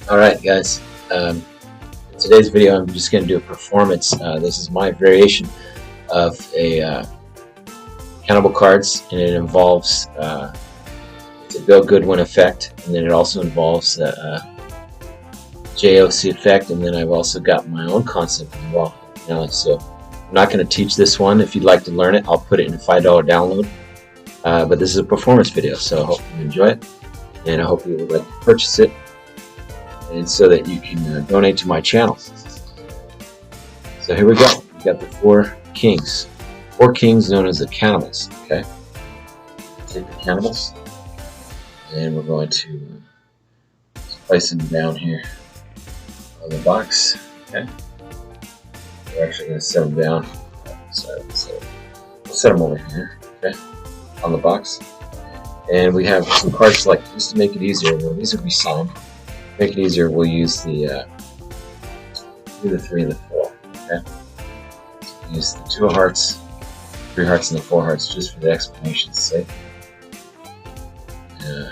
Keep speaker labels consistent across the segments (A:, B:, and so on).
A: Alright guys, in today's video I'm just going to do a performance. This is my variation of a Cannibal cards, and it involves it's a Build Good Win effect, and then it also involves JOC effect, and then I've also got my own concept as well. So I'm not going to teach this one. If you'd like to learn it, I'll put it in a $5 download. But this is a performance video, so I hope you enjoy it, and I hope you would like to purchase it, and so that you can donate to my channel. So here we go. We got the four kings known as the cannibals. Okay, take the cannibals, and we're going to place them down here on the box. Okay, we're actually going to set them down. So we'll set them over here. Okay, on the box, and we have some cards selected just to make it easier. Well, these will be signed. Make it easier, we'll use the 3, and the 4. Okay, so use the 2 of hearts, 3 hearts, and the 4 hearts just for the explanation's sake. You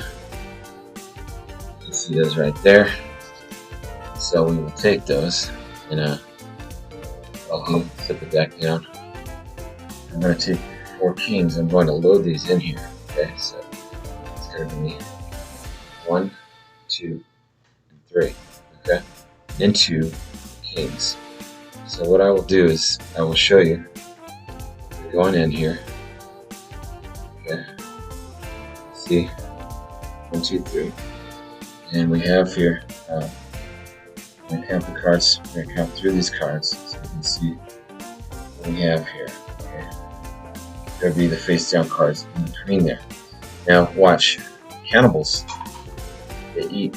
A: can see those right there. So we will take those, and I'll set the deck down. I'm going to take 4 kings. I'm going to load these in here. Okay, so it's going to be 1, 2, 3, okay, into kings. So what I will do is I will show you. We're going in here. Okay. See, 1, 2, 3, and we have here. I'm going to count the cards. We're going to count through these cards so you can see what we have here. Okay. There'll be the face down cards in between there. Now watch, cannibals. They eat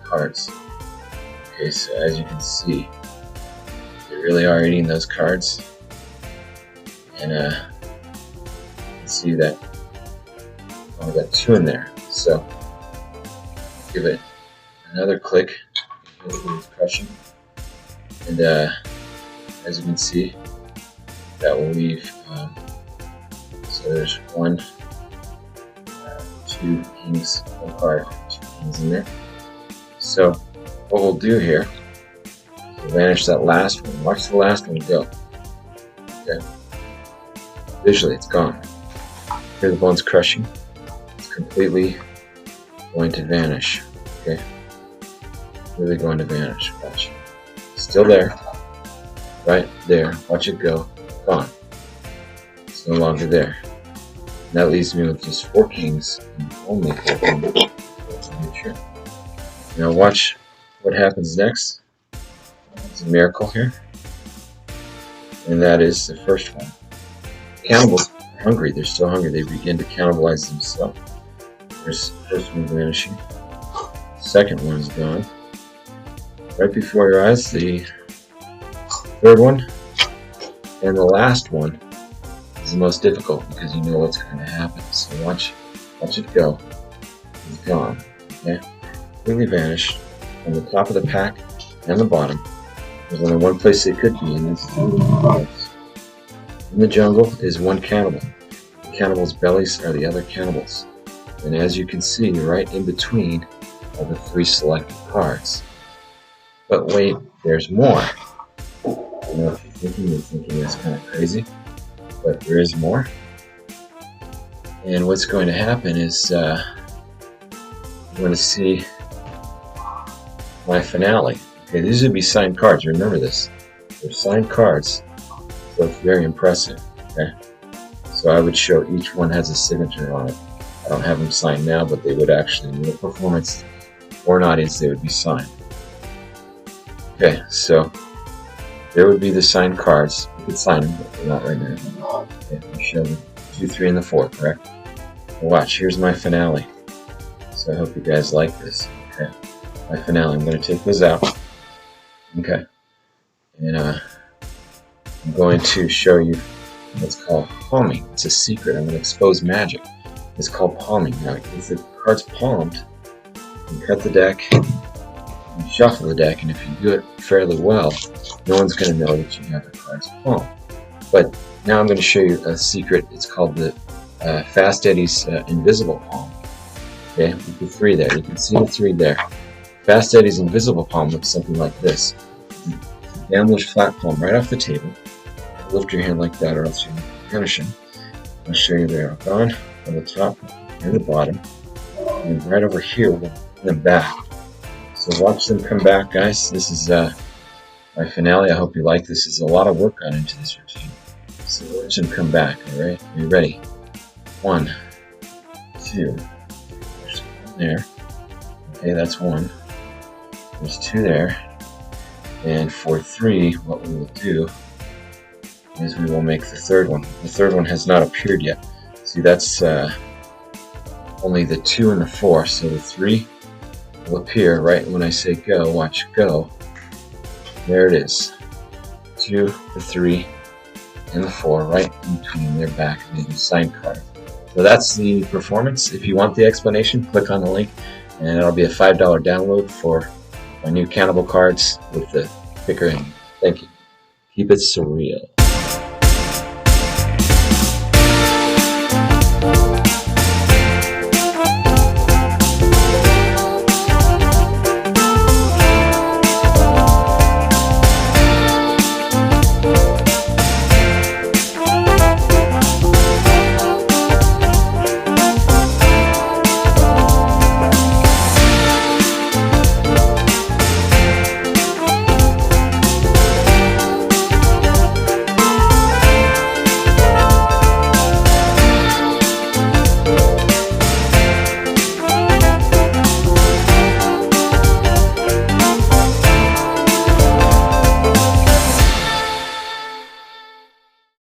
A: cards. Okay, so as you can see, they really are eating those cards, and you can see that I only got 2 in there. So give it another click. It's crushing, and as you can see, that will leave. So there's 1, 2 kings, 1 card, 2 kings in there. So what we'll do here is we'll vanish that last one. Watch the last one go. Okay. Visually, it's gone. Here the bone's crushing. It's completely going to vanish. Okay. Really going to vanish. Watch. Still there. Right there. Watch it go. Gone. It's no longer there. And that leaves me with just 4 kings and only 4 kings. Now watch what happens next. It's a miracle here, and that is the first one. Cannibals are hungry. They're still hungry. They begin to cannibalize themselves. There's the first one vanishing. Second one is gone. Right before your eyes, the third one, and the last one is the most difficult because you know what's going to happen. So watch it go. It's gone. Okay. Completely vanished from the top of the pack and the bottom. There's only one place they could be, and that's in the jungle is 1 cannibal. The cannibal's bellies are the other cannibals, and as you can see, right in between are the 3 selected cards. But wait, there's more. I don't know if you're thinking that's kind of crazy, but there is more. And what's going to happen is you're going to see my finale. Okay, these would be signed cards. Remember this. They're signed cards, so it's very impressive. Okay, so I would show each one has a signature on it. I don't have them signed now, but they would actually, in the performance or an audience, they would be signed. Okay, so there would be the signed cards. You could sign them, but they're not right now. Okay, we show them 2, 3, and the 4, correct? Watch. Here's my finale. So I hope you guys like this. Okay. My finale. I'm going to take those out. Okay. And I'm going to show you what's called palming. It's a secret. I'm going to expose magic. It's called palming. Now, if the card's palmed, you cut the deck, you shuffle the deck, and if you do it fairly well, no one's going to know that you have the cards palmed. But now I'm going to show you a secret. It's called the Fast Eddie's invisible palm. Okay, with the 3 there. You can see the 3 there. Fast Eddie's invisible palm looks something like this. Gambler's flat palm right off the table. Lift your hand like that or else you're vanishing. I'll show you there. On the top and the bottom. And right over here, we'll put them back. So watch them come back, guys. This is my finale. I hope you like this. There's a lot of work gone into this routine. So watch them come back, alright? Are you ready? 1, 2. There's one there. Okay, that's 1. There's 2 there. And for 3, what we will do is we will make the third one. The third one has not appeared yet. See, that's only the 2 and the 4, so the 3 will appear right when I say go. Watch, go. There it is. 2, the 3, and the 4 right in between their back and the sign card. So that's the performance. If you want the explanation, click on the link and it'll be a $5 download for my new Cannibal cards with the picker in. Thank you. Keep it surreal.